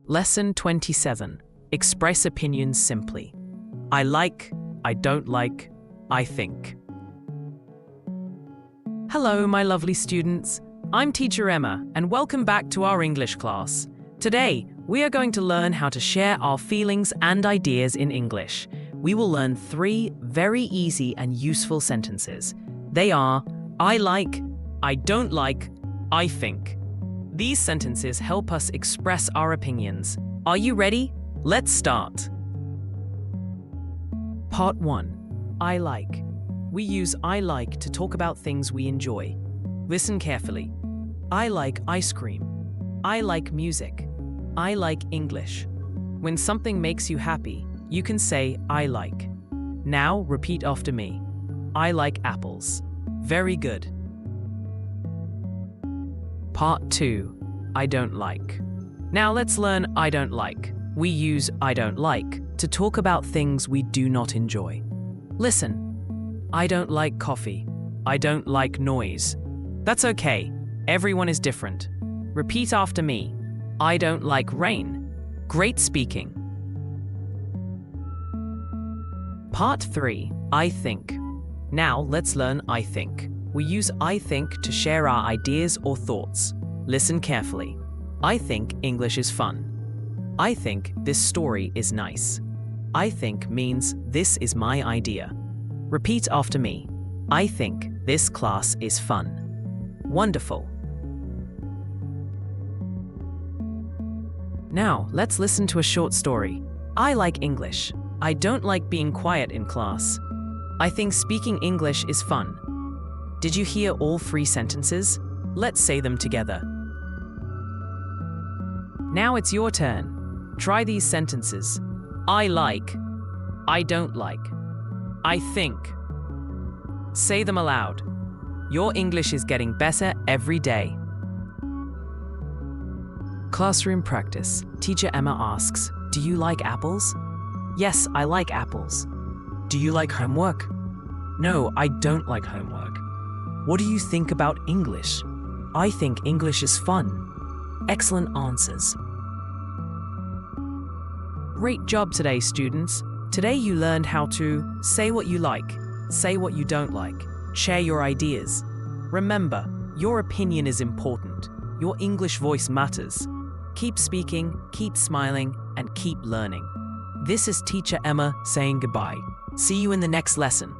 Lesson 27. Express opinions simply. I like, I don't like, I think. Hello, my lovely students. I'm Teacher Emma, and welcome back to our English class. Today, we are going to learn how to share our feelings and ideas in English. We will learn 3 very easy and useful sentences. They are, I like, I don't like, I think. These sentences help us express our opinions. Are you ready? Let's start. Part 1. I like. We use I like to talk about things we enjoy. Listen carefully. I like ice cream. I like music. I like English. When something makes you happy, you can say I like. Now repeat after me. I like apples. Very good. Part 2. I don't like. Now let's learn I don't like. We use I don't like to talk about things we do not enjoy. Listen. I don't like coffee. I don't like noise. That's okay. Everyone is different. Repeat after me. I don't like rain. Great speaking. Part 3. I think. Now let's learn I think. We use I think to share our ideas or thoughts. Listen carefully. I think English is fun. I think this story is nice. I think means this is my idea. Repeat after me. I think this class is fun. Wonderful. Now, let's listen to a short story. I like English. I don't like being quiet in class. I think speaking English is fun. Did you hear all 3 sentences? Let's say them together. Now it's your turn. Try these sentences. I like. I don't like. I think. Say them aloud. Your English is getting better every day. Classroom practice. Teacher Emma asks, do you like apples? Yes, I like apples. Do you like homework? No, I don't like homework. What do you think about English? I think English is fun. Excellent answers. Great job today, students. Today you learned how to say what you like, say what you don't like, share your ideas. Remember, your opinion is important. Your English voice matters. Keep speaking, keep smiling, and keep learning. This is Teacher Emma saying goodbye. See you in the next lesson.